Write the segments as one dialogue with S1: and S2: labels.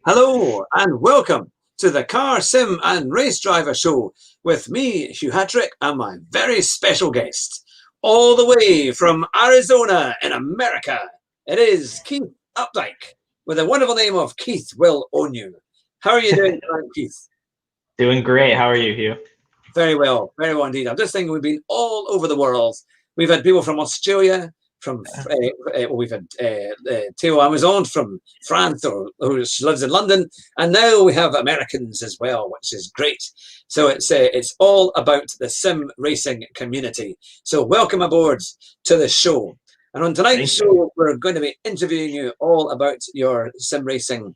S1: Hello and welcome to the Car Sim and Race Driver Show with me, Hugh Hattrick, and my very special guest, all the way from Arizona in America. It is Keith Updike with the wonderful name of KeithWillOwnYou. How are you doing tonight, Keith?
S2: Doing great. How are you, Hugh?
S1: Very well indeed. I'm just thinking we've been all over the world. We've had people from Australia, from we've had Theo Amazon from France, who lives in London, and now we have Americans as well, which is great. So it's all about the sim racing community. So welcome aboard to the show. And on tonight's show, we're going to be interviewing you all about your sim racing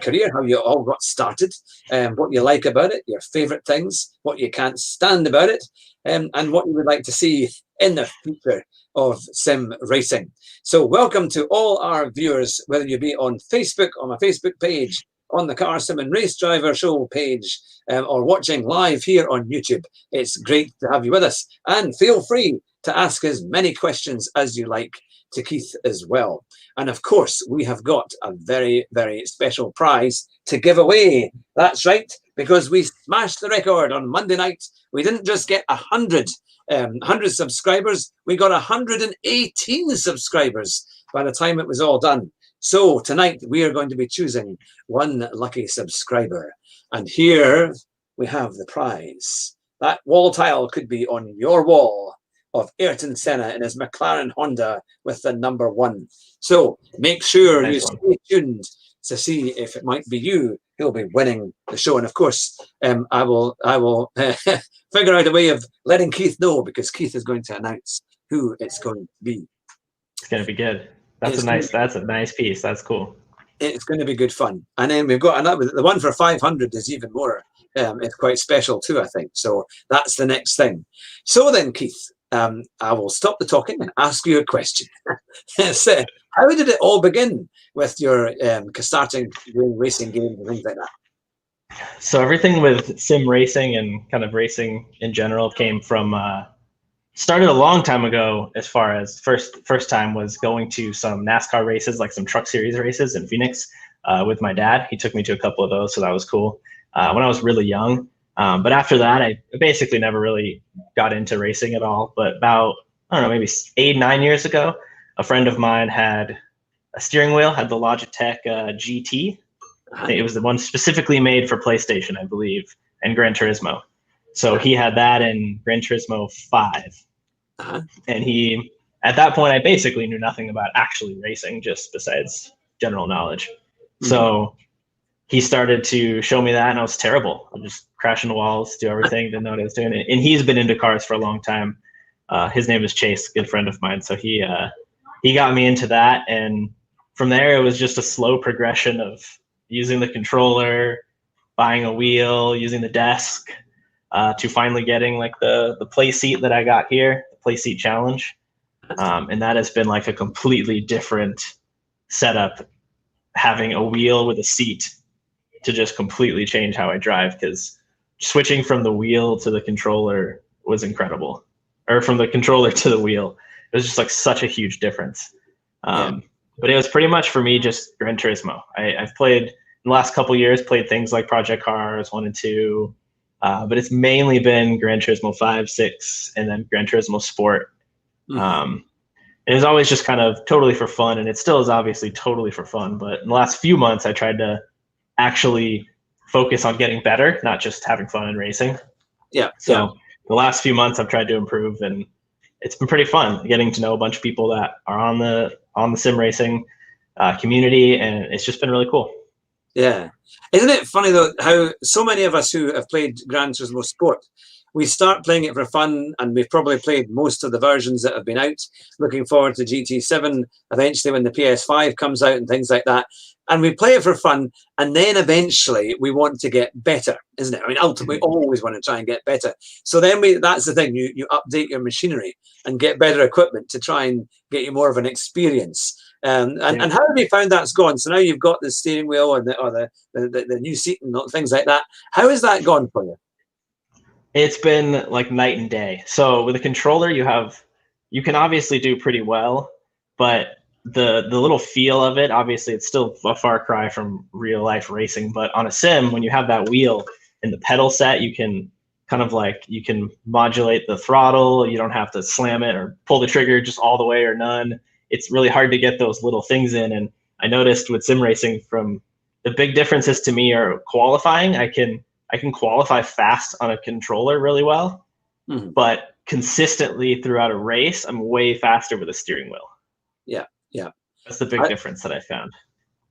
S1: career, how you all got started, what you like about it, your favourite things, what you can't stand about it, and what you would like to see in the future of sim racing. So welcome to all our viewers, whether you be on Facebook, on my Facebook page, on the Car Sim and Race Driver Show page, or watching live here on YouTube. It's great to have you with us, and feel free to ask as many questions as you like to Keith as well. And of course, we have got a very, very special prize to give away. That's right, because we smashed the record on Monday night. We didn't just get 100 subscribers, we got 118 subscribers by the time it was all done. So tonight we are going to be choosing one lucky subscriber. And here we have the prize. That wall tile could be on your wall of Ayrton Senna in his McLaren Honda with the number 1. So make sure you stay tuned to see if it might be you who'll be winning the show. And of course, I will figure out a way of letting Keith know, because Keith is going to announce who it's going to be.
S2: It's going to be good. That's a nice piece. That's cool.
S1: It's going to be good fun. And then we've got another, the one for 500 is even more. It's quite special too, I think. So that's the next thing. So then, Keith, I will stop the talking and ask you a question. So, how did it all begin with your starting doing racing games and things like that?
S2: So everything with sim racing and kind of racing in general came from started a long time ago. As far as first time was going to some NASCAR races, like some Truck Series races in Phoenix with my dad. He took me to a couple of those, so that was cool. When I was really young. But after that, I basically never really got into racing at all. But about, I don't know, maybe 8-9 years ago, a friend of mine had a steering wheel, had the Logitech GT. It was the one specifically made for PlayStation, I believe, and Gran Turismo. So he had that in Gran Turismo 5. And at that point, I basically knew nothing about actually racing, just besides general knowledge. So he started to show me that, and I was terrible. I'm just crashing the walls, do everything, didn't know what I was doing. And he's been into cars for a long time. His name is Chase, good friend of mine. So he got me into that. And from there, it was just a slow progression of using the controller, buying a wheel, using the desk, to finally getting like the play seat that I got here, the play seat challenge. And that has been like a completely different setup, having a wheel with a seat to just completely change how I drive, because switching from the wheel to the controller was incredible, or from the controller to the wheel. It was just like such a huge difference. But it was pretty much for me just Gran Turismo. I've played in the last couple of years, played things like Project Cars 1 and 2, but it's mainly been Gran Turismo 5, 6, and then Gran Turismo Sport. It was always just kind of totally for fun, and it still is obviously totally for fun. But in the last few months, I tried to actually focus on getting better, not just having fun and racing. So the last few months I've tried to improve, and it's been pretty fun getting to know a bunch of people that are on the sim racing community, and it's just been really cool.
S1: Yeah. Isn't it funny though, how so many of us who have played Gran Turismo Sport, we start playing it for fun, and we've probably played most of the versions that have been out, looking forward to GT7 eventually when the PS5 comes out and things like that. And we play it for fun, and then eventually we want to get better, isn't it? I mean, ultimately, we always want to try and get better. So then that's the thing, you update your machinery and get better equipment to try and get you more of an experience. And how have you found that's gone? So now you've got the steering wheel or the new seat and things like that. How has that gone for you?
S2: It's been like night and day. So with a controller, you can obviously do pretty well, but the little feel of it, obviously it's still a far cry from real life racing, but on a sim, when you have that wheel and the pedal set, you can kind of like, you can modulate the throttle. You don't have to slam it or pull the trigger just all the way or none. It's really hard to get those little things in. And I noticed with sim racing, from the big differences to me are qualifying. I can qualify fast on a controller really well, but consistently throughout a race, I'm way faster with a steering wheel.
S1: Yeah, yeah.
S2: That's the big difference that I found.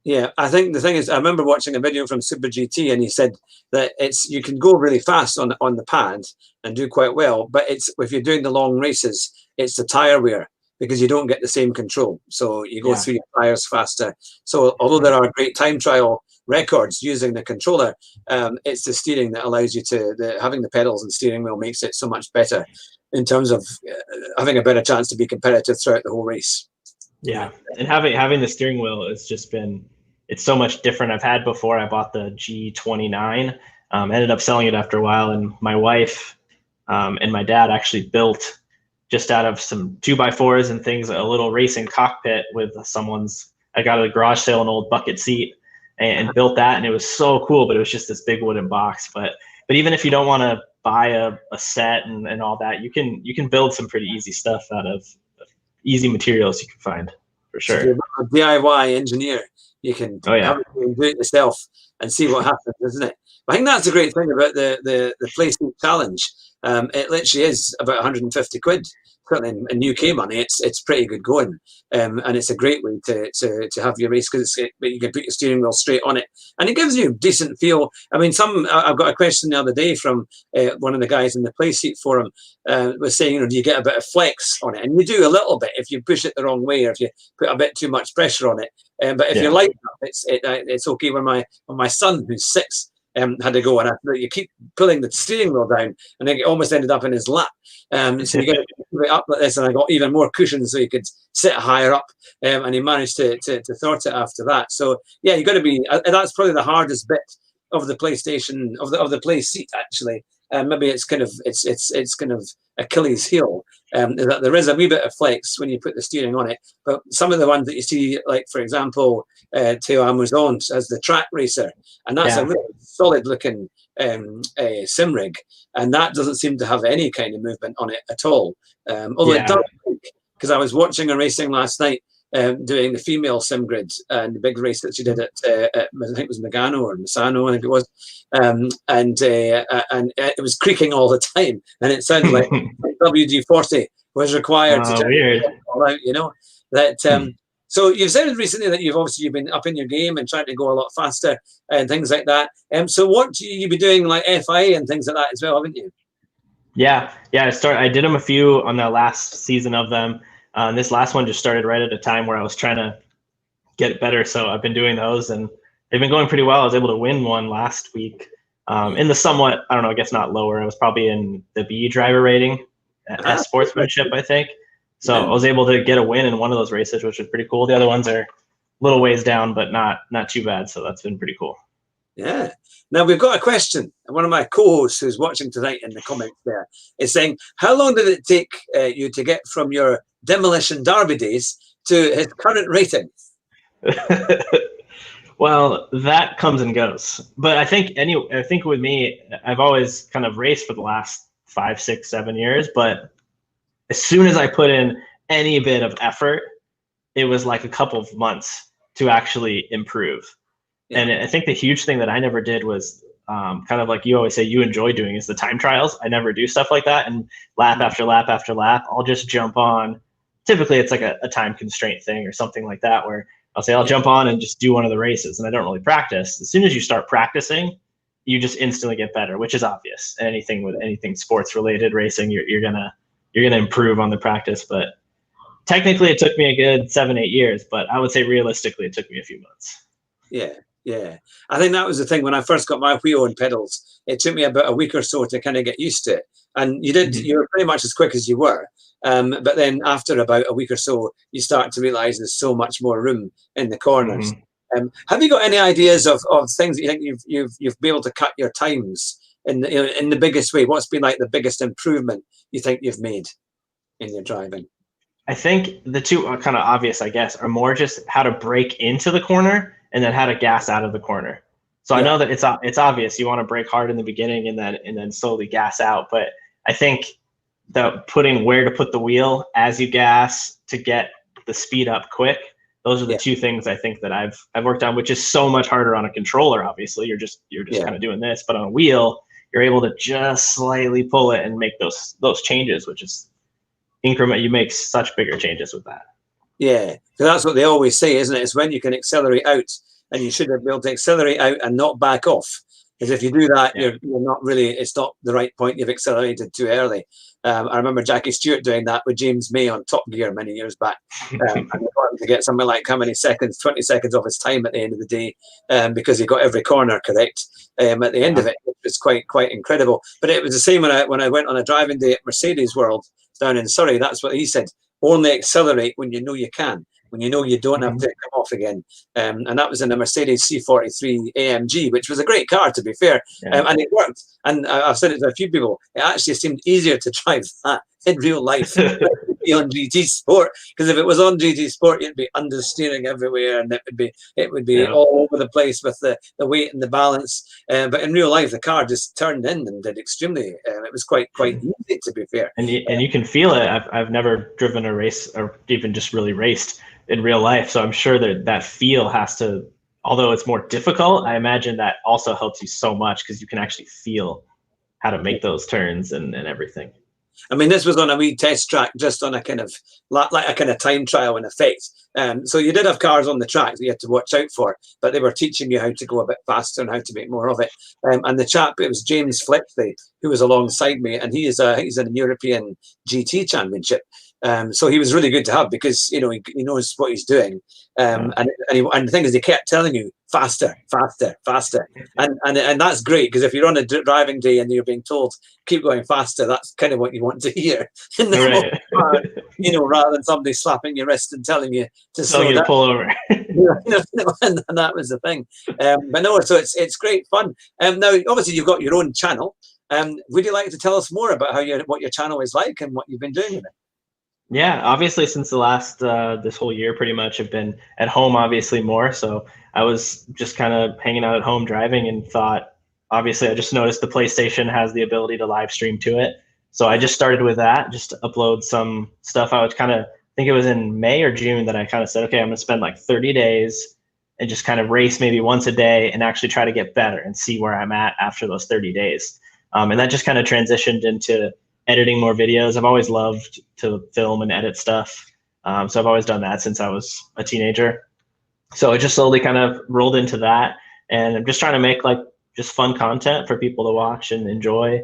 S1: Yeah, I think the thing is, I remember watching a video from Super GT, and he said that you can go really fast on the pad and do quite well, but it's, if you're doing the long races, it's the tire wear, because you don't get the same control. So you go through your tires faster. So although there are great time trial records using the controller, it's the steering that allows you to, having the pedals and steering wheel makes it so much better in terms of having a better chance to be competitive throughout the whole race.
S2: Yeah, and having the steering wheel has just been, it's so much different. I've had before, I bought the G29, ended up selling it after a while, and my wife and my dad actually built, just out of some 2x4s and things, a little racing cockpit with someone's, I got at a garage sale, an old bucket seat, and built that, and it was so cool, but it was just this big wooden box. But even if you don't want to buy a set and all that, you can build some pretty easy stuff out of easy materials you can find, for sure.
S1: So if you're a DIY engineer, you can do it yourself and see what happens, isn't it? I think that's the great thing about the PlayStation Challenge. It literally is about 150 quid. Certainly in UK money, it's pretty good going, and it's a great way to have your race, because you can put your steering wheel straight on it, and it gives you a decent feel. I mean, I've got a question the other day from one of the guys in the Playseat forum, was saying, do you get a bit of flex on it? And you do a little bit if you push it the wrong way, or if you put a bit too much pressure on it. But if you're light enough, it's okay. When my son, who's 6, had to go, and you keep pulling the steering wheel down, and then it almost ended up in his lap. So you get it up like this, and I got even more cushions so you could sit higher up, and he managed to sort it after that. So yeah, you got to be. That's probably the hardest bit of the PlayStation, of the Play Seat, actually. Maybe it's kind of Achilles heel, is that there is a wee bit of flex when you put the steering on it. But some of the ones that you see, like for example, Teo Amazon as the track racer, and that's a really solid looking sim rig, and that doesn't seem to have any kind of movement on it at all. Although it does, because I was watching a racing last night, doing the female sim grid, and the big race that she did at I think it was Megano or Misano, I think it was, and it was creaking all the time, and it sounded like WD-40 was required to
S2: weird.
S1: all out, that. So you've said recently that you've been up in your game and trying to go a lot faster and things like that. So what do you be doing, like FIA and things like that as well, haven't you?
S2: Yeah. I did them a few on the last season of them. This last one just started right at a time where I was trying to get better. So I've been doing those, and they've been going pretty well. I was able to win one last week in the somewhat, I don't know, I guess not lower. I was probably in the B driver rating at sportsmanship, I think. So I was able to get a win in one of those races, which was pretty cool. The other ones are a little ways down, but not too bad. So that's been pretty cool.
S1: Yeah. Now we've got a question. One of my co-hosts who's watching tonight in the comments there is saying, how long did it take you to get from your Demolition Derby days to his current rating?
S2: Well, that comes and goes. But I think with me, I've always kind of raced for the last 5, 6, 7 years. But as soon as I put in any bit of effort, it was like a couple of months to actually improve. Yeah. And I think the huge thing that I never did was kind of like you always say you enjoy doing is the time trials. I never do stuff like that. And lap after lap after lap, I'll just jump on. Typically, it's like a time constraint thing or something like that, where I'll say I'll jump on and just do one of the races, and I don't really practice. As soon as you start practicing, you just instantly get better, which is obvious. Anything sports related racing, you're gonna improve on the practice. But technically, it took me a good 7, 8 years. But I would say realistically, it took me a few months.
S1: Yeah. I think that was the thing when I first got my wheel and pedals. It took me about a week or so to kind of get used to it. And you were pretty much as quick as you were. But then after about a week or so, you start to realize there's so much more room in the corners. Have you got any ideas of things that you think you've been able to cut your times in the biggest way? What's been like the biggest improvement you think you've made in your driving?
S2: I think the two are kind of obvious, I guess, are more just how to break into the corner and then how to gas out of the corner. So I know that it's obvious you want to brake hard in the beginning and then slowly gas out. But I think the putting where to put the wheel as you gas to get the speed up quick, those are the two things I think that I've worked on, which is so much harder on a controller. Obviously, you're just kind of doing this, but on a wheel, you're able to just slightly pull it and make those changes, which is increment. You make such bigger changes with that.
S1: Yeah, so that's what they always say, isn't it? It's when you can accelerate out, and you should be able to accelerate out and not back off. Because if you do that, you're not really, it's not the right point. You've accelerated too early. I remember Jackie Stewart doing that with James May on Top Gear many years back. And they got him to get something like how many seconds, 20 seconds off his time at the end of the day, because he got every corner correct at the end of it. It was quite incredible. But it was the same when I went on a driving day at Mercedes World down in Surrey. That's what he said. Only accelerate when you know you can, when you know you don't have to come off again. And that was in a Mercedes C43 AMG, which was a great car, to be fair. And it worked. And I've said it to a few people. It actually seemed easier to drive that in real life than on GT Sport. Because if it was on GT Sport, you'd be understeering everywhere, and it would be all over the place with the weight and the balance. But in real life, the car just turned in and did extremely. It was quite easy, to be fair.
S2: And you can feel it. I've never driven a race or even just really raced in real life, so I'm sure that feel has to, although it's more difficult, I imagine that also helps you so much because you can actually feel how to make those turns and everything.
S1: I mean, this was on a wee test track, just on a kind of like a kind of time trial in effect. So you did have cars on the track that you had to watch out for, but they were teaching you how to go a bit faster and how to make more of it. And the chap, it was James Fletchley, who was alongside me, and he's in the European GT Championship. So he was really good to have because he knows what he's doing, and the thing is, he kept telling you faster, faster, faster, and that's great because if you're on a driving day and you're being told keep going faster, that's kind of what you want to hear, rather than somebody slapping your wrist and telling you to slow down.
S2: Pull over.
S1: And that was the thing. But no, so it's great fun. Now, obviously, you've got your own channel. Would you like to tell us more about what your channel is like and what you've been doing with it?
S2: Yeah, obviously since the last this whole year pretty much I've been at home obviously more. So I was just kind of hanging out at home driving and thought, obviously I just noticed the PlayStation has the ability to live stream to it. So I just started with that, just to upload some stuff. I think it was in May or June that I kind of said, okay, I'm gonna spend like 30 days and just kind of race maybe once a day and actually try to get better and see where I'm at after those 30 days. And that just kind of transitioned into editing more videos. I've always loved to film and edit stuff. So I've always done that since I was a teenager. So it just slowly kind of rolled into that. And I'm just trying to make like just fun content for people to watch and enjoy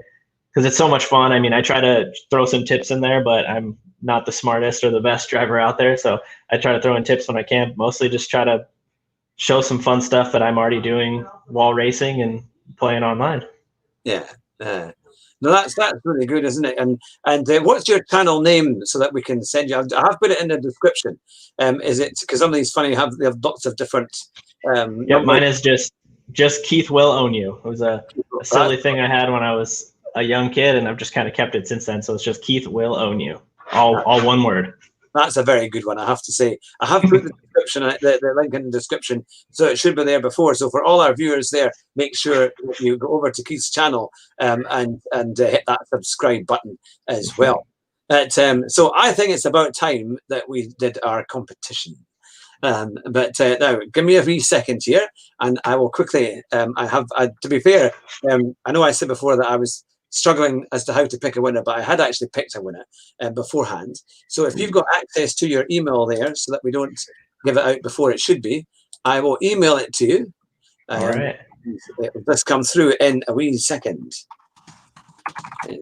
S2: because it's so much fun. I mean, I try to throw some tips in there, but I'm not the smartest or the best driver out there. So I try to throw in tips when I can, mostly just try to show some fun stuff that I'm already doing while racing and playing online.
S1: Yeah. No, that's really good, isn't it? And what's your channel name so that we can send you? I have put it in the description. Is it because some of these funny they have lots of different?
S2: Yeah, mine is just KeithWillOwnYou. It was a silly thing I had when I was a young kid, and I've just kind of kept it since then. So it's just KeithWillOwnYou, all one word.
S1: That's a very good one, I have to say. I have put the description, the link in the description, so it should be there before. So for all our viewers there, make sure you go over to Keith's channel and hit that subscribe button as well. So I think it's about time that we did our competition. But now, give me a wee second here, and I will quickly. To be fair, I know I said before that I was struggling as to how to pick a winner, but I had actually picked a winner beforehand. So if you've got access to your email there so that we don't give it out before it should be, I will email it to you.
S2: All right.
S1: It will just come through in a wee second. There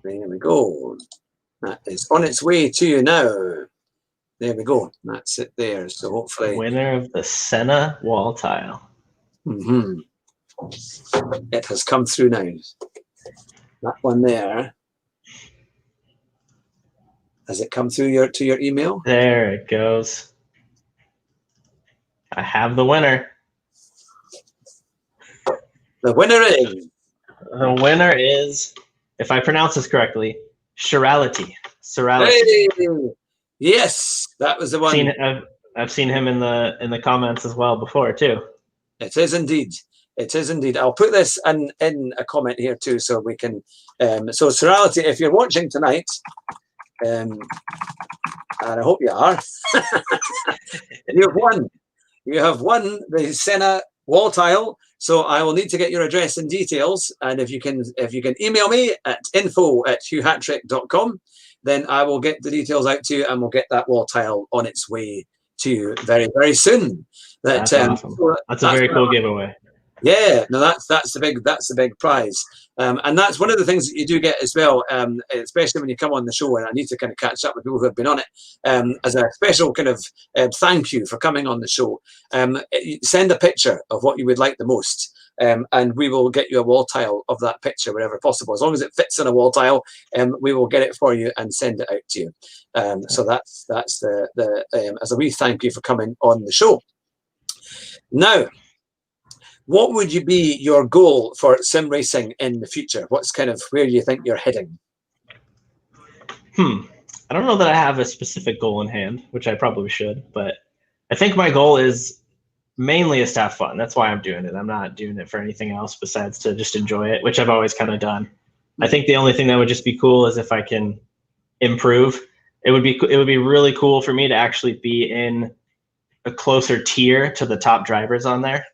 S1: we go. That is on its way to you now. There we go. That's it there. So hopefully.
S2: Winner of the Senna wall tile.
S1: Mm-hmm. It has come through now. That one there. Has it come through to your email?
S2: There it goes. I have the winner.
S1: The winner is.
S2: The winner is, if I pronounce this correctly, Chirality.
S1: Hey, yes, that was the one.
S2: I've seen him in the comments as well before too.
S1: It is indeed. It is indeed. I'll put this in a comment here too, so we can. So Chirality, if you're watching tonight, and I hope you are, you have won the Senna wall tile. So I will need to get your address and details, and if you can email me at info@hughhatrick.com, then I will get the details out to you, and we'll get that wall tile on its way to you very, very soon.
S2: That's awesome. So that's a very cool giveaway.
S1: Yeah, no, that's the big prize, and that's one of the things that you do get as well, especially when you come on the show. And I need to kind of catch up with people who have been on it as a special kind of thank you for coming on the show. Send a picture of what you would like the most, and we will get you a wall tile of that picture wherever possible, as long as it fits in a wall tile. We will get it for you and send it out to you. So that's the as a wee thank you for coming on the show. Now, what would be your goal for sim racing in the future? What's kind of where you think you're heading?
S2: I don't know that I have a specific goal in hand, which I probably should, but I think my goal is mainly to have fun. That's why I'm doing it. I'm not doing it for anything else besides to just enjoy it, which I've always kind of done. I think the only thing that would just be cool is if I can improve. It would be really cool for me to actually be in a closer tier to the top drivers on there,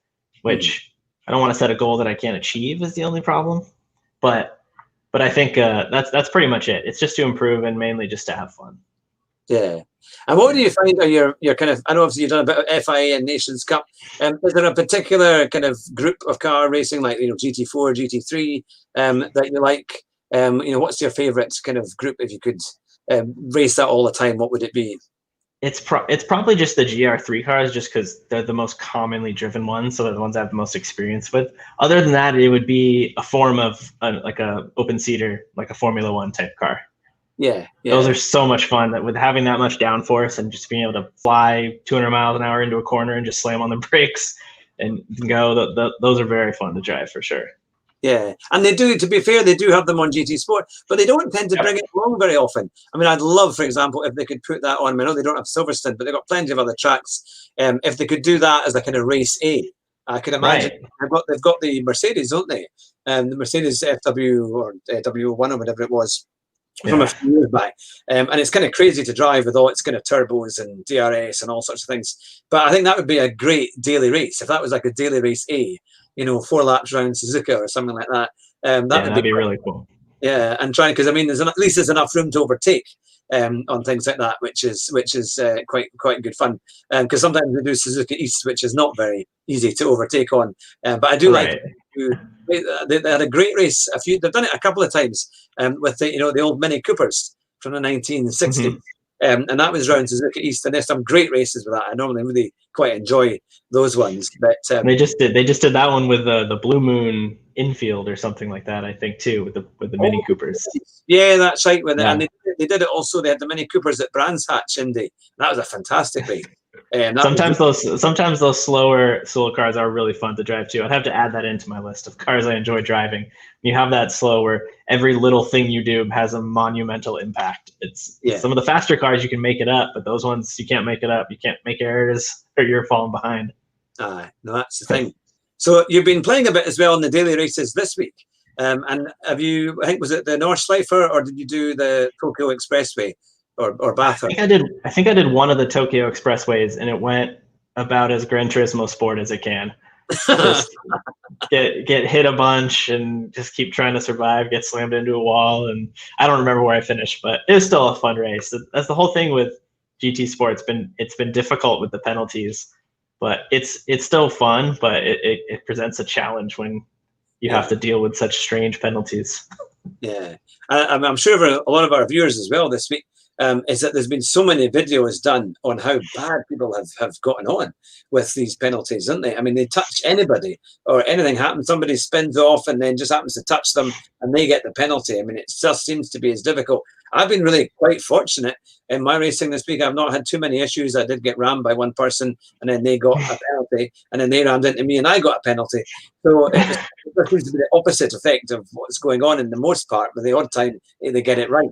S2: which I don't want to set a goal that I can't achieve is the only problem. But I think that's pretty much it. It's just to improve and mainly just to have fun.
S1: Yeah. And what do you find are your kind of, I know obviously you've done a bit of FIA and Nations Cup. Is there a particular kind of group of car racing, like, GT4, GT3, that you like? What's your favorite kind of group? If you could race that all the time, what would it be?
S2: It's probably just the GR3 cars, just because they're the most commonly driven ones, so they're the ones I have the most experience with. Other than that, it would be a form of like a open seater, like a Formula One type car.
S1: Yeah.
S2: Those are so much fun. That with having that much downforce and just being able to fly 200 miles an hour into a corner and just slam on the brakes and go, those are very fun to drive for sure.
S1: Yeah, and they do, to be fair, they do have them on GT Sport, but they don't tend to bring it along very often. I mean, I'd love, for example, if they could put that on. I know they don't have Silverstone, but they've got plenty of other tracks. If they could do that as a kind of race A, I could imagine. Right. They've got the Mercedes, don't they? The Mercedes FW or W1 or whatever it was from a few years back. And it's kind of crazy to drive with all its kind of turbos and DRS and all sorts of things. But I think that would be a great daily race. If that was like a daily race A, 4 laps around Suzuka or something like that. That'd be
S2: really cool.
S1: Yeah, and trying, because I mean, at least there's enough room to overtake on things like that, which is quite good fun. Because sometimes we do Suzuka East, which is not very easy to overtake on. But I do like. They had a great race. They've done it a couple of times with the old Mini Coopers from the 1960s. And that was around Suzuka East, and there's some great races with that. I normally really quite enjoy those ones. But
S2: they just did that one with the Blue Moon infield or something like that, I think, too, with the Mini Coopers.
S1: Yeah, that's right. And they did it also. They had the Mini Coopers at Brands Hatch Indy. That was a fantastic race.
S2: Sometimes those slower cars are really fun to drive too. I'd have to add that into my list of cars I enjoy driving. You have that slow where every little thing you do has a monumental impact. Some of the faster cars you can make it up, but those ones you can't make it up. You can't make errors or you're falling behind.
S1: No, that's the thing. So you've been playing a bit as well in the daily races this week. And have you? I think was it the Nordschleifer or did you do the Tokyo Expressway? Or Bathurst.
S2: I think I did one of the Tokyo Expressways, and it went about as Gran Turismo Sport as it can. Just get hit a bunch and just keep trying to survive. Get slammed into a wall, and I don't remember where I finished, but it was still a fun race. That's the whole thing with GT Sport. It's been difficult with the penalties, but it's still fun. But it presents a challenge when you have to deal with such strange penalties.
S1: Yeah, I'm sure for a lot of our viewers as well this week. Is that there's been so many videos done on how bad people have gotten on with these penalties, isn't they? I mean, they touch anybody or anything happens, somebody spins off and then just happens to touch them and they get the penalty. I mean, it just seems to be as difficult. I've been really quite fortunate in my racing this week. I've not had too many issues. I did get rammed by one person and then they got a penalty and then they rammed into me and I got a penalty. So it seems to be the opposite effect of what's going on in the most part, but the odd time they get it right.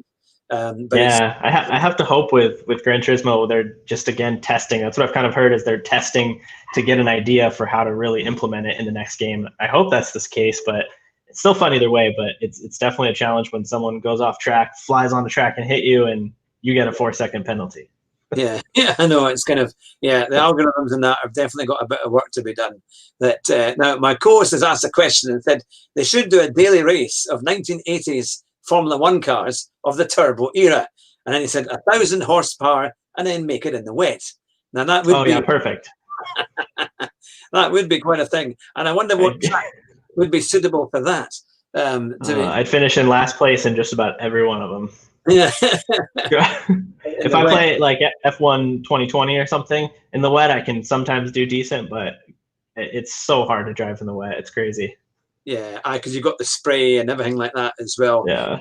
S1: But
S2: yeah, I have to hope with Gran Turismo, they're just again testing. That's what I've kind of heard is they're testing to get an idea for how to really implement it in the next game. I hope that's this case, but it's still fun either way. But it's definitely a challenge when someone goes off track, flies on the track, and hit you, and you get a 4-second penalty.
S1: yeah, I know it's kind of the algorithms in that have definitely got a bit of work to be done. That now my co-host has asked a question and said they should do a daily race of 1980s Formula One cars of the turbo era, and then he said 1,000 horsepower and then make it in the wet. Now that would be
S2: perfect.
S1: that would be quite a thing, and I wonder what track would be suitable for that.
S2: I'd finish in last place in just about every one of them.
S1: Yeah.
S2: If I play like F1 2020 or something in the wet, I can sometimes do decent, but it's so hard to drive in the wet. It's crazy.
S1: Yeah, because you've got the spray and everything like that as well.
S2: Yeah.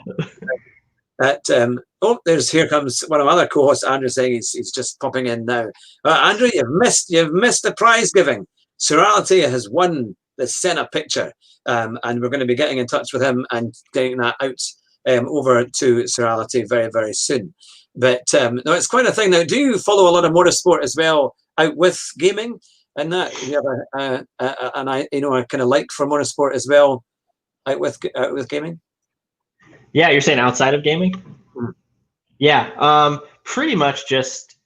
S1: Here comes one of my other co-hosts, Andrew, saying he's just popping in now. Andrew, you've missed the prize giving. Serality has won the Senna picture, and we're going to be getting in touch with him and getting that out over to Serality very, very soon. But no, it's quite a thing. Now, do you follow a lot of motorsport as well out with gaming? And that you have a kind of like for motorsport as well out with gaming.
S2: Yeah, you're saying outside of gaming?
S1: Mm.
S2: Yeah, pretty much just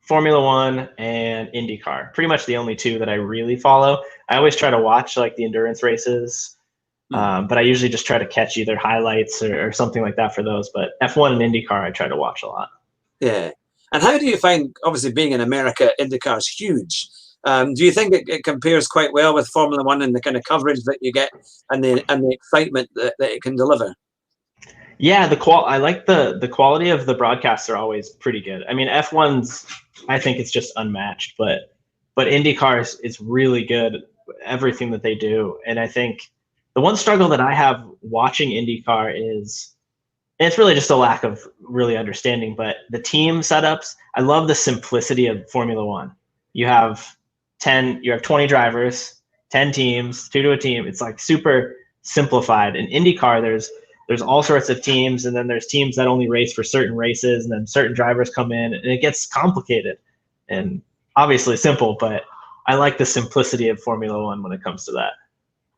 S2: Formula One and IndyCar. Pretty much the only two that I really follow. I always try to watch like the endurance races, but I usually just try to catch either highlights or something like that for those. But F1 and IndyCar, I try to watch a lot.
S1: Yeah. And how do you find, obviously being in America, IndyCar is huge. Do you think it compares quite well with Formula One and the kind of coverage that you get and the excitement that it can deliver?
S2: Yeah, I like the quality of the broadcasts are always pretty good. I mean, F1's, I think it's just unmatched, but IndyCar is really good, everything that they do. And I think the one struggle that I have watching IndyCar is, and it's really just a lack of really understanding, but the team setups, I love the simplicity of Formula One. You have 20 drivers, 10 teams, 2 to a team. It's like super simplified. In IndyCar, there's all sorts of teams, and then there's teams that only race for certain races, and then certain drivers come in, and it gets complicated and obviously simple, but I like the simplicity of Formula One when it comes to that.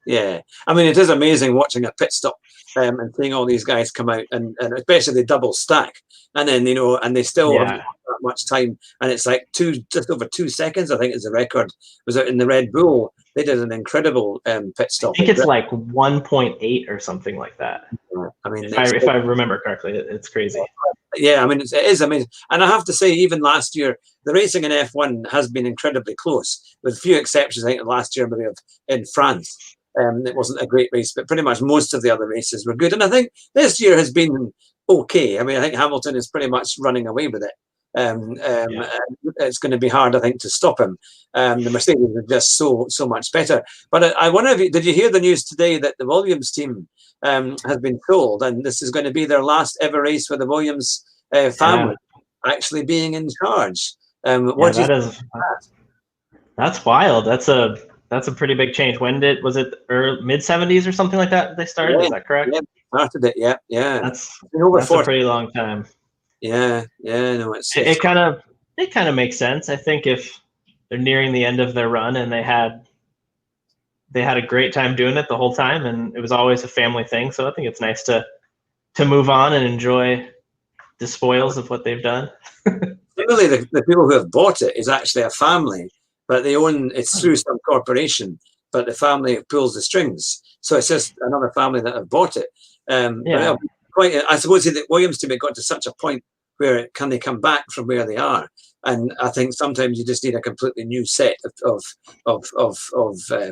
S1: Yeah, I mean, it is amazing watching a pit stop and seeing all these guys come out, and especially the double stack, and then and they still have that much time, and it's like just over 2 seconds, I think is the record, was out in the Red Bull. They did an incredible pit stop.
S2: I think it's like 1.8 or something like that.
S1: I mean,
S2: if I remember correctly, it's crazy.
S1: Yeah, I mean, it is amazing. And I have to say, even last year, the racing in F1 has been incredibly close, with a few exceptions. I think last year, maybe in France, it wasn't a great race, but pretty much most of the other races were good. And I think this year has been okay. I mean, I think Hamilton is pretty much running away with it. It's going to be hard, I think, to stop him. The Mercedes are just so much better. But I wonder did you hear the news today that the Williams team has been sold, and this is going to be their last ever race with the Williams family actually being in charge? What do you think?
S2: That's wild. That's a pretty big change. Was it mid 70s or something like that they started? Is that correct?
S1: Yeah, started it. Yeah.
S2: That's a pretty long time.
S1: Yeah. No,
S2: it kind of makes sense. I think if they're nearing the end of their run and they had a great time doing it the whole time, and it was always a family thing. So I think it's nice to move on and enjoy the spoils of what they've done.
S1: Really, the people who have bought it is actually a family, but they own it's through some corporation, but the family pulls the strings. So it's just another family that have bought it. I suppose that Williams team got to such a point where can they come back from where they are? And I think sometimes you just need a completely new set of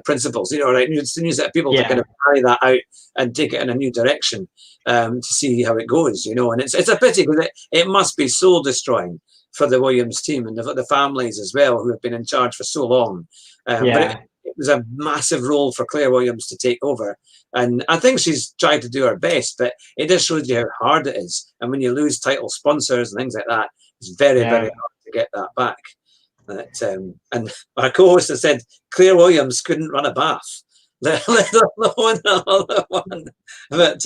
S1: principles, right? New set of people to kind of carry that out and take it in a new direction to see how it goes, And it's a pity because it must be soul destroying for the Williams team and the families as well who have been in charge for so long. But it was a massive role for Claire Williams to take over. And I think she's tried to do her best, but it just shows you how hard it is. And when you lose title sponsors and things like that, it's very, very hard to get that back. And our co-host has said Claire Williams couldn't run a bath. let alone another one. But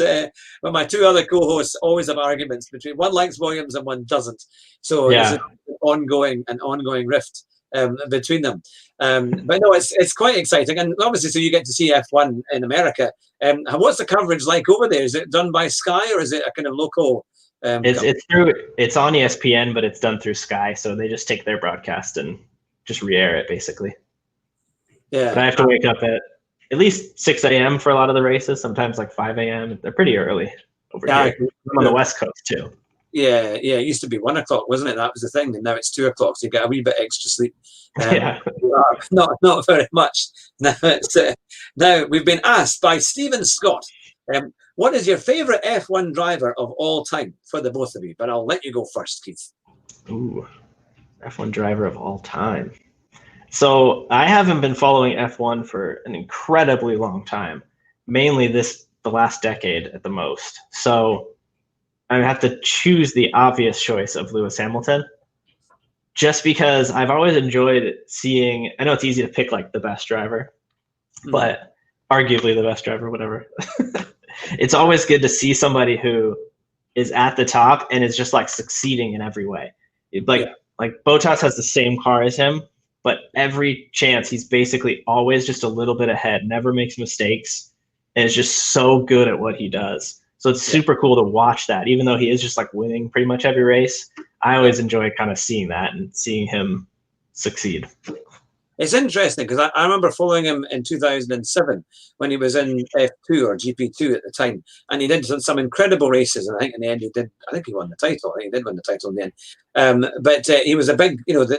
S1: my two other co-hosts always have arguments between one likes Williams and one doesn't. So there's
S2: Yeah.
S1: an ongoing rift between them. But no, it's quite exciting, and obviously, so you get to see F1 in America. What's the coverage like over there? Is it done by Sky or is it a kind of local?
S2: It's on ESPN, but it's done through Sky, so they just take their broadcast and just re-air it basically.
S1: Yeah,
S2: but I have to wake up at least 6 a.m. for a lot of the races. Sometimes like 5 a.m. They're pretty early over here. I'm on the West Coast too.
S1: Yeah. It used to be 1 o'clock, wasn't it? That was the thing, and now it's 2 o'clock, so you get a wee bit extra sleep.
S2: Yeah,
S1: not very much. Now we've been asked by Stephen Scott, what is your favourite F1 driver of all time for the both of you? But I'll let you go first, Keith.
S2: Ooh, F1 driver of all time. So I haven't been following F1 for an incredibly long time, mainly the last decade at the most. So I have to choose the obvious choice of Lewis Hamilton, just because I've always enjoyed seeing, I know it's easy to pick like the best driver, but arguably the best driver, whatever. It's always good to see somebody who is at the top and is just like succeeding in every way. Like Bottas has the same car as him, but every chance he's basically always just a little bit ahead, never makes mistakes, and is just so good at what he does. So it's super cool to watch that, even though he is just like winning pretty much every race. I always enjoy kind of seeing that and seeing him succeed.
S1: It's interesting because I remember following him in 2007 when he was in F2 or GP2 at the time, and he did some incredible races. And I think in the end he did. I think he won the title. I think he did win the title in the end. But he was a big, he was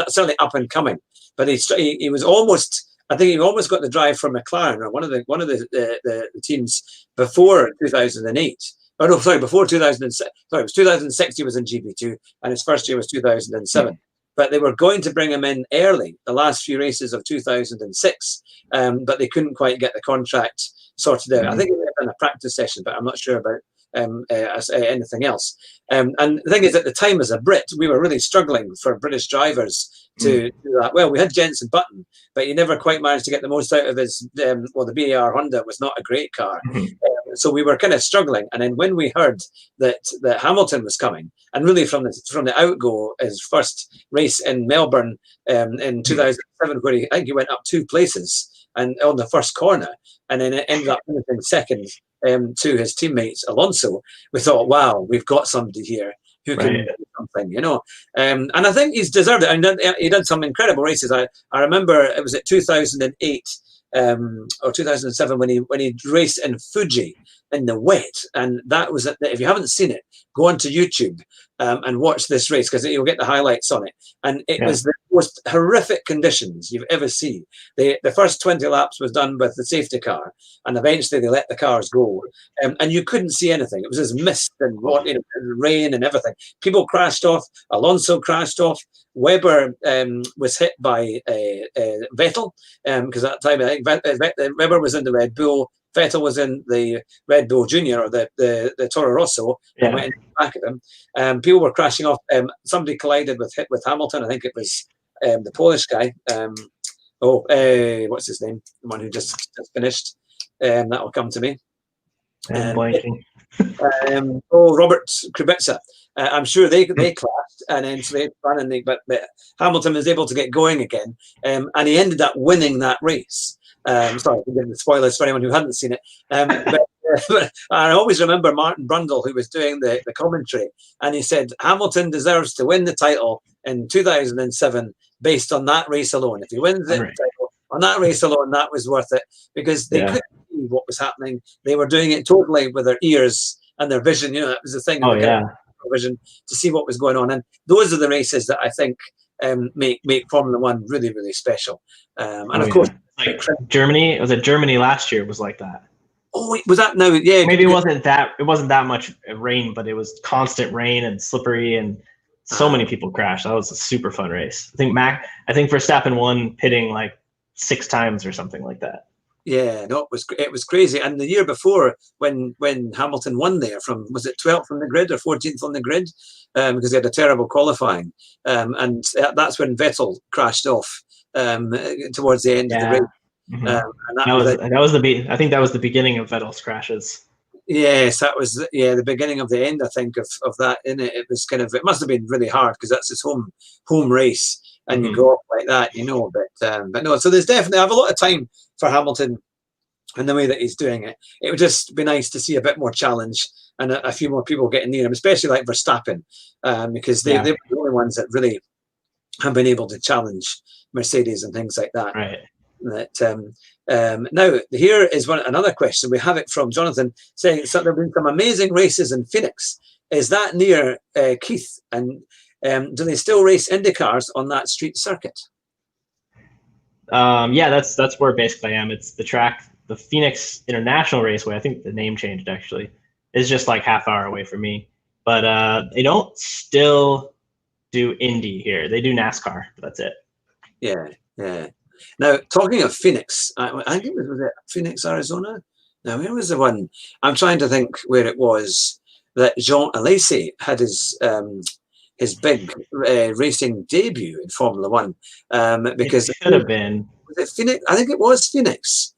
S1: certainly up and coming. But he was almost. I think he almost got the drive from McLaren or one of the teams before 2008. Oh no, sorry, before 2006. Sorry, it was 2006. He was in GP2, and his first year was 2007. But they were going to bring him in early, the last few races of 2006, but they couldn't quite get the contract sorted out. I think it was in a practice session, but I'm not sure about anything else. And the thing is, at the time, as a Brit, we were really struggling for British drivers to do that. Well, we had Jenson Button, but he never quite managed to get the most out of his, the BAR Honda was not a great car. So we were kind of struggling. And then when we heard that Hamilton was coming, and really from the outgo, his first race in Melbourne in 2007, where I think he went up 2 places and on the first corner, and then it ended up finishing second to his teammates Alonso, we thought, wow, we've got somebody here who can do something, and I think he's deserved it. And he did some incredible races. I remember it was at 2008 or 2007 when he raced in Fuji in the wet, and that was if you haven't seen it, go onto YouTube and watch this race, because you'll get the highlights on it. And it was the most horrific conditions you've ever seen. The first 20 laps was done with the safety car, and eventually they let the cars go, and you couldn't see anything. It was just mist and rain and everything. People crashed off. Alonso crashed off. Weber was hit by Vettel, because at that time I think Weber was in the Red Bull. Vettel was in the Red Bull Junior, or the Toro Rosso, and went in the back of them. People were crashing off. Somebody collided with Hamilton. I think it was the Polish guy. What's his name? The one who just finished. That will come to me.
S2: I'm blanking.
S1: Robert Kubica. I'm sure they clashed, and then so they ran, but Hamilton was able to get going again, and he ended up winning that race. Sorry for giving the spoilers for anyone who hadn't seen it. But I always remember Martin Brundle, who was doing the commentary, and he said Hamilton deserves to win the title in 2007 based on that race alone. If he wins the title on that race alone, that was worth it, because they couldn't see what was happening. They were doing it totally with their ears and their vision. That was the thing. Vision to see what was going on, and those are the races that I think make Formula One really, really special. And of course,
S2: like Germany, was it Germany last year was like that?
S1: Oh, was that now? Yeah,
S2: maybe it wasn't that much rain, but it was constant rain and slippery, and so many people crashed. That was a super fun race. I think Verstappen won pitting like 6 times or something like that. Yeah, no, it was crazy. And the year before, when Hamilton won there, was it 12th on the grid or 14th on the grid, because they had a terrible qualifying, and that's when Vettel crashed off towards the end of the race. Mm-hmm.
S1: And
S2: I think that was the beginning of Vettel's crashes.
S1: Yes, that was the beginning of the end. I think of that. In it was kind of, it must have been really hard because that's his home race, and you go off like that, you know. But no. So there's definitely, I have a lot of time for Hamilton and the way that he's doing it. It would just be nice to see a bit more challenge and a few more people getting near him, especially like Verstappen, because they're the only ones that really have been able to challenge Mercedes and things like that.
S2: Right.
S1: Now here is another question. We have it from Jonathan saying, so there have been some amazing races in Phoenix. Is that near Keith? And do they still race IndyCars on that street circuit?
S2: Yeah, that's where basically I am. It's the track, the Phoenix International Raceway. I think the name changed actually. Is just like half hour away from me. But they don't still do Indy here. They do NASCAR, but that's it.
S1: Yeah. Now, talking of Phoenix, I think it was Phoenix, Arizona. Now, where was the one? I'm trying to think where it was that Jean Alesi had his big racing debut in Formula One. Because
S2: it could have been.
S1: Was it Phoenix? I think it was Phoenix,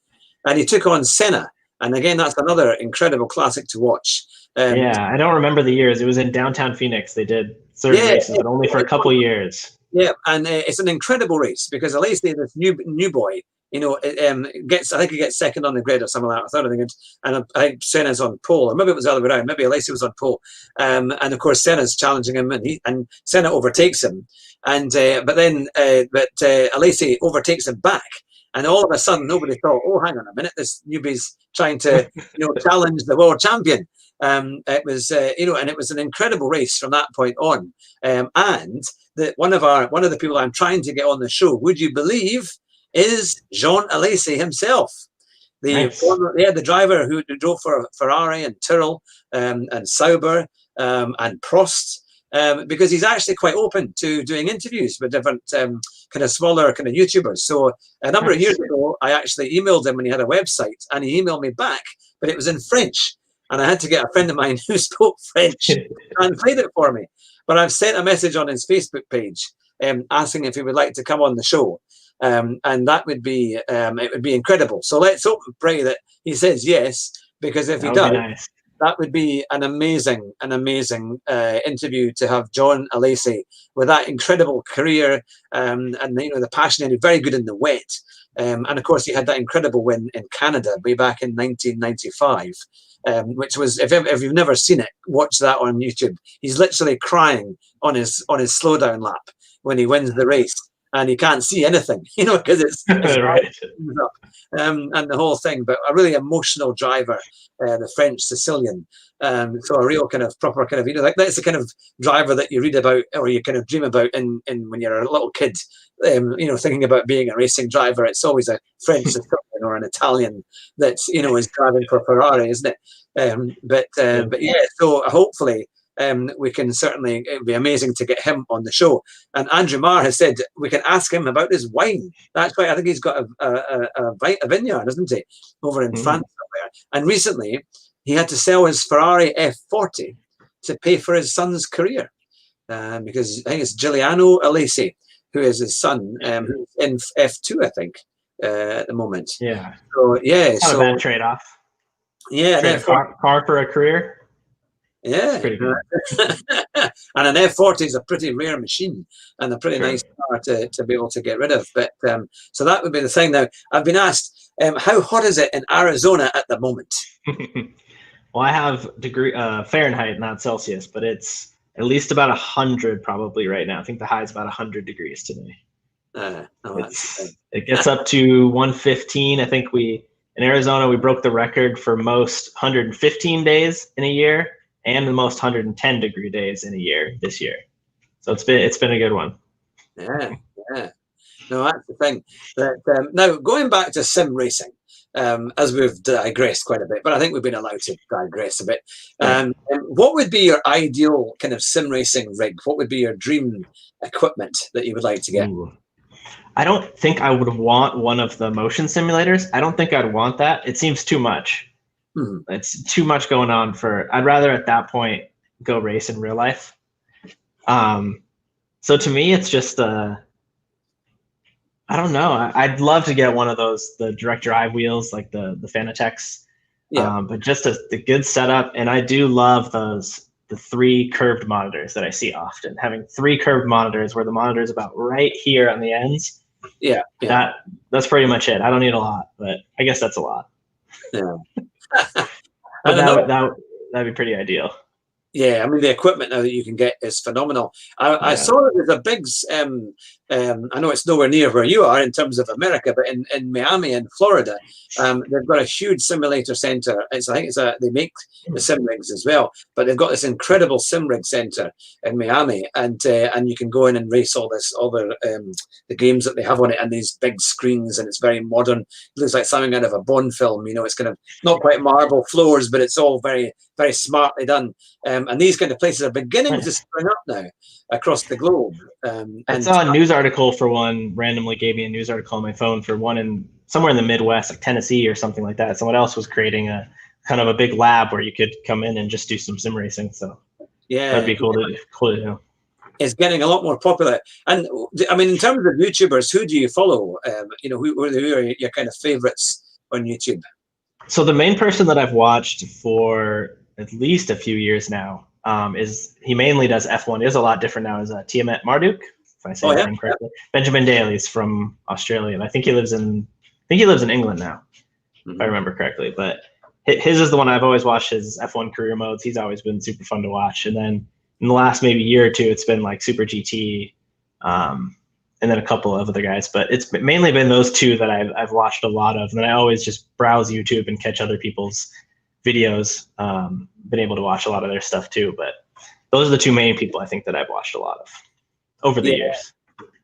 S1: and he took on Senna. And again, that's another incredible classic to watch.
S2: Yeah, I don't remember the years. It was in downtown Phoenix. They did certain races, but only for a couple of years.
S1: Yeah, and it's an incredible race because Alesi, this new boy, you know, I think he gets second on the grid or something like that. Third, I think, and I think Senna's on pole, or maybe it was the other way around. Maybe Alesi was on pole, and of course Senna's challenging him, and Senna overtakes him, and but Alesi overtakes him back. And all of a sudden, nobody thought, oh, hang on a minute, this newbie's trying to, challenge the world champion. It was, and it was an incredible race from that point on. And one of the people I'm trying to get on the show, would you believe, is Jean Alesi himself. The driver who drove for Ferrari and Tyrrell and Sauber and Prost. Because he's actually quite open to doing interviews with different kind of smaller kind of YouTubers. So a number of years ago, I actually emailed him when he had a website, and he emailed me back, but it was in French. And I had to get a friend of mine who spoke French to translate it for me. But I've sent a message on his Facebook page asking if he would like to come on the show. And that would be, it would be incredible. So let's hope and pray that he says yes, because if he does, that would be an amazing interview to have John Alesi with that incredible career and the passion. He's very good in the wet, and of course he had that incredible win in Canada way back in 1995, which was, if you've never seen it, watch that on YouTube. He's literally crying on his slowdown lap when he wins the race. And he can't see anything, because it's
S2: right.
S1: And the whole thing. But a really emotional driver, the French Sicilian. So a real kind of proper kind of, that's the kind of driver that you read about or you kind of dream about in when you're a little kid, thinking about being a racing driver. It's always a French Sicilian or an Italian that, is driving for Ferrari, isn't it? But yeah, so hopefully, we can certainly, it would be amazing to get him on the show. And Andrew Marr has said we can ask him about his wine. That's right. I think he's got a vineyard, isn't he, over in France somewhere. And recently he had to sell his Ferrari F40 to pay for his son's career, because I think it's Giuliano Alesi, who is his son, who's in F2, I think, at the moment.
S2: Yeah.
S1: So yeah,
S2: not a bad trade-off.
S1: Yeah,
S2: trade car for a career.
S1: Yeah,
S2: pretty good.
S1: And an F40 is a pretty rare machine and a pretty nice car to be able to get rid of. But so that would be the thing. Now, I've been asked, how hot is it in Arizona at the moment?
S2: Well, I have Fahrenheit, not Celsius, but it's at least about 100 probably right now. I think the high is about 100 degrees today. It gets up to 115. I think in Arizona, we broke the record for most 115 days in a year and the most 110 degree days in a year this year. So it's been a good one.
S1: Yeah. No, that's the thing. Now, going back to sim racing, as we've digressed quite a bit, but I think we've been allowed to digress a bit. What would be your ideal kind of sim racing rig? What would be your dream equipment that you would like to get?
S2: Ooh. I don't think I would want one of the motion simulators. I don't think I'd want that. It seems too much. It's too much going on I'd rather at that point go race in real life. So to me, it's just I don't know. I'd love to get one of those, the direct drive wheels, like the Fanatec's.
S1: Yeah.
S2: But just the good setup. And I do love the 3 curved monitors that I see often. Having 3 curved monitors where the monitor is about right here on the ends.
S1: Yeah. Yeah.
S2: That's pretty much it. I don't need a lot, but I guess that's a lot.
S1: Yeah.
S2: But that'd be pretty ideal.
S1: Yeah, I mean the equipment now that you can get is phenomenal. I saw that there's a big. I know it's nowhere near where you are in terms of America, but in Miami and Florida, they've got a huge simulator center. I think they make the sim rigs as well, but they've got this incredible sim rig center in Miami, and you can go in and race all the games that they have on it, and these big screens, and it's very modern. It looks like something out of a Bond film. You know, it's kind of not quite marble floors, but it's all very, very smartly done. And these kind of places are beginning to spring up now across the globe.
S2: I saw a news article for one, randomly gave me a news article on my phone for one somewhere in the Midwest, like Tennessee or something like that. Someone else was creating a kind of a big lab where you could come in and just do some sim racing. So yeah, that'd be cool to do.
S1: It's getting a lot more popular. And I mean, in terms of YouTubers, who do you follow? Who are your kind of favorites on YouTube?
S2: So the main person that I've watched for at least a few years now he mainly does F1. He is a lot different now. Is Tiamat Marduk, if I say that name correctly. Yeah. Benjamin Daly's from Australia, and I think he lives in England now, if I remember correctly. But his is the one I've always watched. His F1 career modes. He's always been super fun to watch. And then in the last maybe year or two, it's been like Super GT, and then a couple of other guys. But it's mainly been those 2 that I've watched a lot of. And then I always just browse YouTube and catch other people's videos. Been able to watch a lot of their stuff too, but those are the 2 main people I think that I've watched a lot of over the years.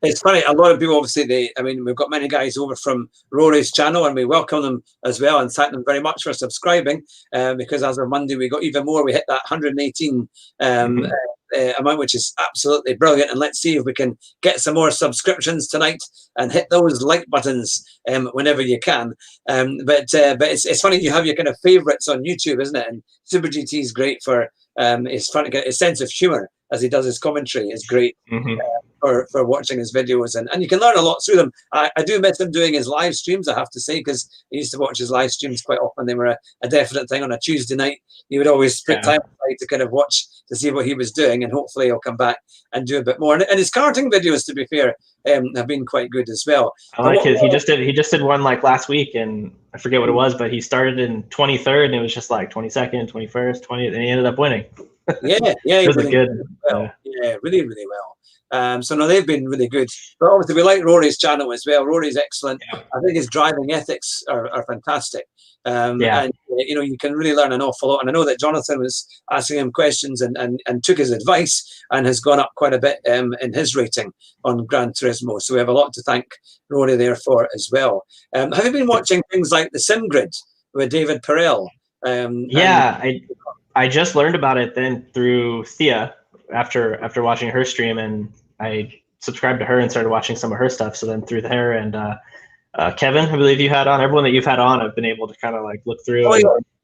S1: It's funny, a lot of people obviously we've got many guys over from Rory's channel, and we welcome them as well and thank them very much for subscribing, because as of Monday we got even more. We hit that 118 amount, which is absolutely brilliant, and let's see if we can get some more subscriptions tonight and hit those like buttons whenever you can. But it's funny, you have your kind of favorites on YouTube, isn't it? And Super GT is great for his fun, his sense of humor as he does his commentary is great. For watching his videos, and you can learn a lot through them. I do miss him doing his live streams, I have to say, because I used to watch his live streams quite often. They were a definite thing on a Tuesday night. He would always put time aside to kind of watch to see what he was doing, and hopefully he'll come back and do a bit more. And his karting videos, to be fair, have been quite good as well.
S2: I like his. He just did one like last week, and I forget what it was, but he started in 23rd, and it was just like 22nd, 21st, 20th, and he ended up winning.
S1: Yeah,
S2: it was really good.
S1: Well. Yeah, really, really well. So no, they've been really good. But obviously we like Rory's channel as well. Rory's excellent. Yeah. I think his driving ethics are fantastic. And you can really learn an awful lot. And I know that Jonathan was asking him questions and took his advice and has gone up quite a bit in his rating on Gran Turismo. So we have a lot to thank Rory there for as well. Have you been watching things like the Sim Grid with David Perel?
S2: I just learned about it then through Thea after watching her stream, and I subscribed to her and started watching some of her stuff. So then through her and Kevin, I believe you had on, everyone that you've had on, I've been able to kind of like look through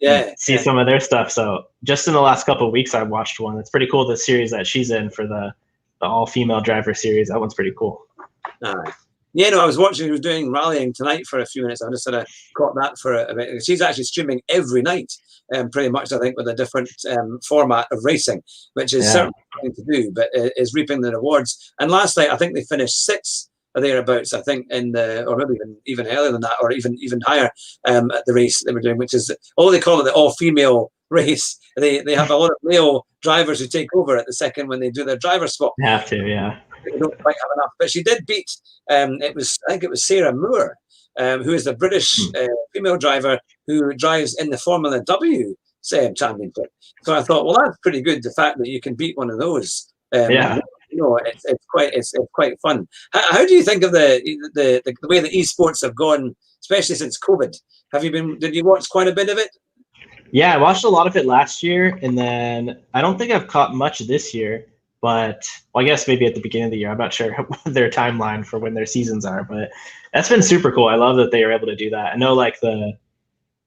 S2: and see some of their stuff. So just in the last couple of weeks, I've watched one. It's pretty cool, the series that she's in for the all-female driver series. That one's pretty cool.
S1: Yeah, no, I was watching, he was doing rallying tonight for a few minutes. I just sort of caught that for a bit. She's actually streaming every night, pretty much, I think, with a different format of racing, which is certainly something to do, but is reaping the rewards. And last night, I think they finished 6th or thereabouts, I think, or maybe even earlier than that, or even higher at the race they were doing, which is, although they call it the all-female race, they have a lot of male drivers who take over at the second when they do their driver swap.
S2: They have to, yeah.
S1: They don't quite have enough, but she did beat. I think it was Sarah Moore, who is the British female driver who drives in the Formula W championship. So I thought, well, that's pretty good. The fact that you can beat one of those, it's quite fun. How do you think of the way that esports have gone, especially since COVID? Did you watch quite a bit of it?
S2: Yeah, I watched a lot of it last year, and then I don't think I've caught much this year. But I guess maybe at the beginning of the year, I'm not sure what their timeline for when their seasons are, but that's been super cool. I love that they were able to do that. I know like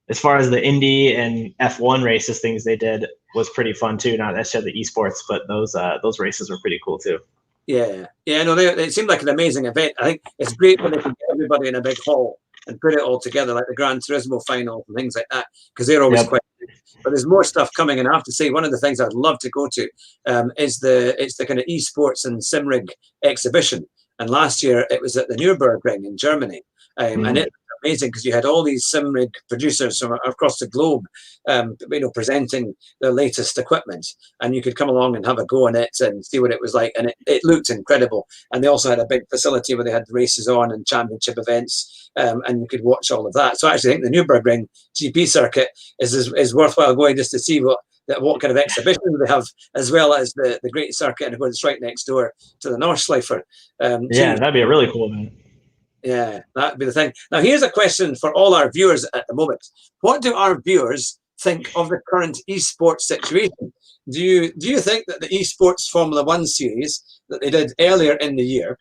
S2: as far as the Indy and F1 races, things they did was pretty fun too. Not necessarily the esports, but those races were pretty cool too.
S1: Yeah. No, it seemed like an amazing event. I think it's great when they can get everybody in a big hall and put it all together, like the Gran Turismo final and things like that, because they're always quite good. But there's more stuff coming, and I have to say, one of the things I'd love to go to is the kind of esports and sim rig exhibition. And last year it was at the Nürburgring in Germany, and it was amazing because you had all these sim rig producers from across the globe, presenting their latest equipment, and you could come along and have a go on it and see what it was like, and it looked incredible. And they also had a big facility where they had races on and championship events, and you could watch all of that. So I actually think the Nürburgring GP circuit is worthwhile going just to see what kind of exhibition they have, as well as the great circuit, and it's right next door to the Nordschleifer.
S2: That'd be a really cool event.
S1: Yeah, that'd be the thing. Now, here's a question for all our viewers at the moment. What do our viewers think of the current esports situation? Do you think that the esports Formula One series that they did earlier in the year,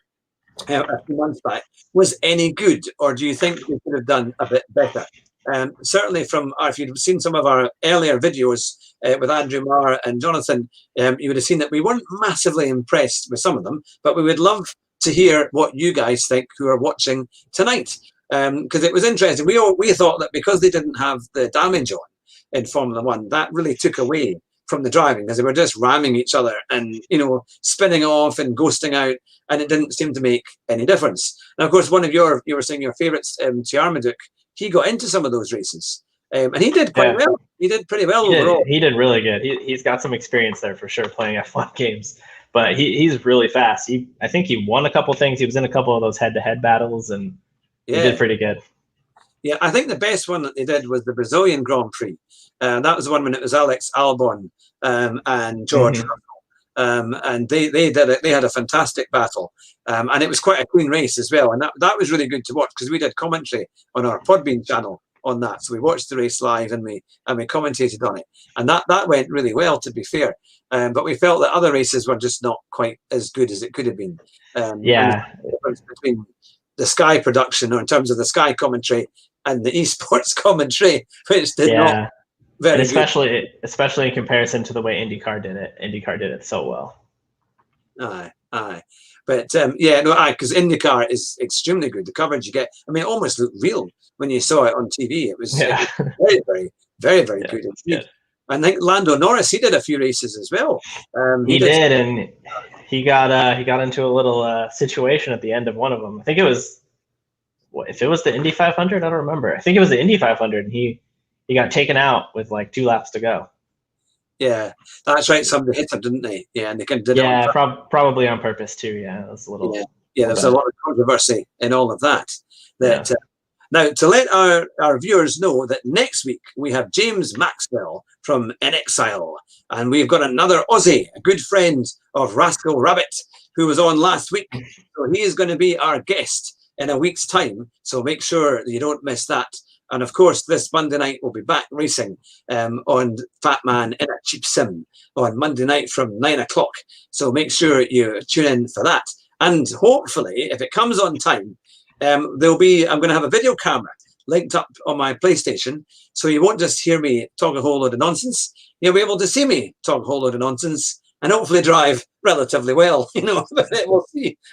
S1: a few months back, was any good, or do you think they could have done a bit better? Certainly if you'd seen some of our earlier videos with Andrew Marr and Jonathan, you would have seen that we weren't massively impressed with some of them, but we would love to hear what you guys think who are watching tonight, because it was interesting. We thought that because they didn't have the damage on in Formula One, that really took away from the driving, because they were just ramming each other and spinning off and ghosting out, and it didn't seem to make any difference. Now, of course, you were saying your favourites, Tiarmaduk, he got into some of those races, and he did quite well. He did pretty well overall.
S2: He did really good. He's got some experience there for sure playing F1 games. But he's really fast. I think he won a couple things. He was in a couple of those head-to-head battles, and he did pretty good.
S1: Yeah, I think the best one that they did was the Brazilian Grand Prix. That was the one when it was Alex Albon and George Russell. And they did it. They had a fantastic battle. And it was quite a clean race as well. And that was really good to watch, because we did commentary on our Podbean channel on that. So we watched the race live and we commentated on it. And that went really well, to be fair. But we felt that other races were just not quite as good as it could have been. The difference between the Sky production, or in terms of the Sky commentary, and the esports commentary, which did not very
S2: good. Especially in comparison to the way IndyCar did it. IndyCar did it so well.
S1: Aye. But because IndyCar is extremely good. The coverage you get, it almost looked real when you saw it on TV. It was very, very, very, very good indeed. I think Lando Norris, he did a few races as well.
S2: He did, and he got into a little situation at the end of one of them. I think it was, if it was the Indy 500, I don't remember. I think it was the Indy 500, and he got taken out with like 2 laps to go.
S1: Yeah, that's right. Somebody hit him, didn't they? Yeah, and they did
S2: it probably on purpose too. Yeah, it was a little.
S1: Yeah, there's a lot of controversy in all of that. Now, to let our viewers know that next week we have James Maxwell from In Exile, and we've got another Aussie, a good friend of Rascal Rabbit, who was on last week. So he is going to be our guest in a week's time. So make sure that you don't miss that. And of course, this Monday night we'll be back racing on Fat Man in a Cheap Sim on Monday night from 9 o'clock. So make sure you tune in for that. And hopefully, if it comes on time, I'm going to have a video camera linked up on my PlayStation, so you won't just hear me talk a whole load of nonsense. You'll be able to see me talk a whole load of nonsense and hopefully drive relatively well. But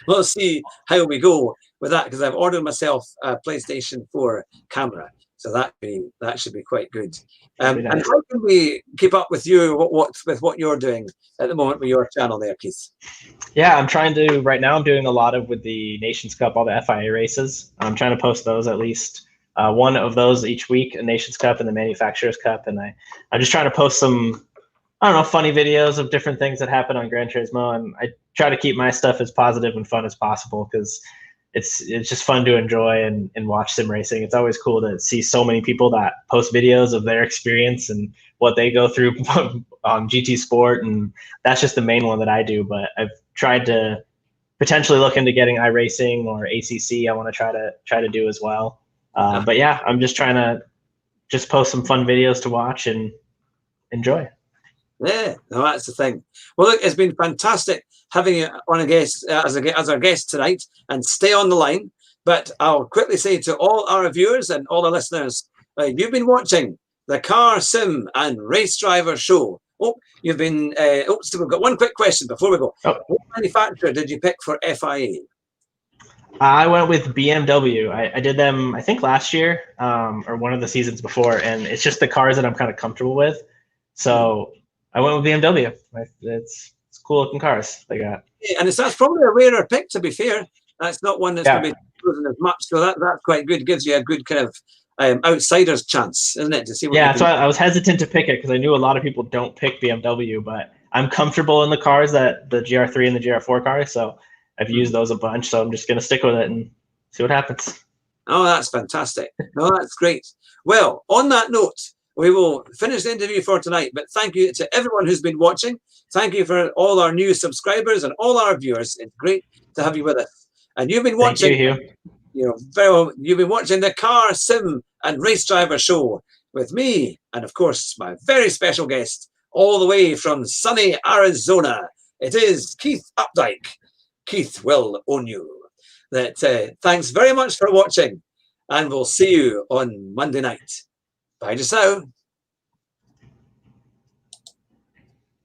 S1: we'll see how we go with that, because I've ordered myself a PlayStation 4 camera. So that should be quite good. And how can we keep up with you, with what you're doing at the moment with your channel there, Keith?
S2: Yeah, right now I'm doing a lot with the Nations Cup, all the FIA races. I'm trying to post those, at least one of those each week, a Nations Cup and the Manufacturers Cup. And I'm just trying to post some, funny videos of different things that happen on Gran Turismo. And I try to keep my stuff as positive and fun as possible, because it's just fun to enjoy and watch sim racing. It's always cool to see so many people that post videos of their experience and what they go through on GT Sport, and that's just the main one that I do. But I've tried to potentially look into getting iRacing or ACC. I want to try to do as well. But yeah, I'm just trying to just post some fun videos to watch and enjoy.
S1: Yeah, no, that's the thing. Well, look, it's been fantastic having you on as our guest tonight, and stay on the line. But I'll quickly say to all our viewers and all our listeners, you've been watching the Car Sim and Race Driver Show Oh, you've been. So we've got one quick question before we go.
S2: Oh.
S1: What manufacturer did you pick for FIA?
S2: I went with BMW. I did them, I think, last year or one of the seasons before, and it's just the cars that I'm kind of comfortable with. So I went with BMW. It's cool looking cars they got.
S1: Yeah, and that's probably a rarer pick, to be fair. That's not one that's going to be chosen as much, so that's quite good. Gives you a good kind of outsider's chance, isn't it, to see what.
S2: Yeah, so I was hesitant to pick it because I knew a lot of people don't pick BMW, but I'm comfortable in the cars that the GR3 and the GR4 cars, so I've used those a bunch. So I'm just going to stick with it and see what happens.
S1: Oh, that's fantastic. No, that's great. Well, on that note, we will finish the interview for tonight, but thank you to everyone who's been watching. Thank you for all our new subscribers and all our viewers. It's great to have you with us. And you've been watching, very well, you've been watching the Car, Sim and Race Driver Show with me and, of course, my very special guest all the way from sunny Arizona. It is Keith Updike. Keith will own you. Thanks very much for watching, and we'll see you on Monday night. Bye just now.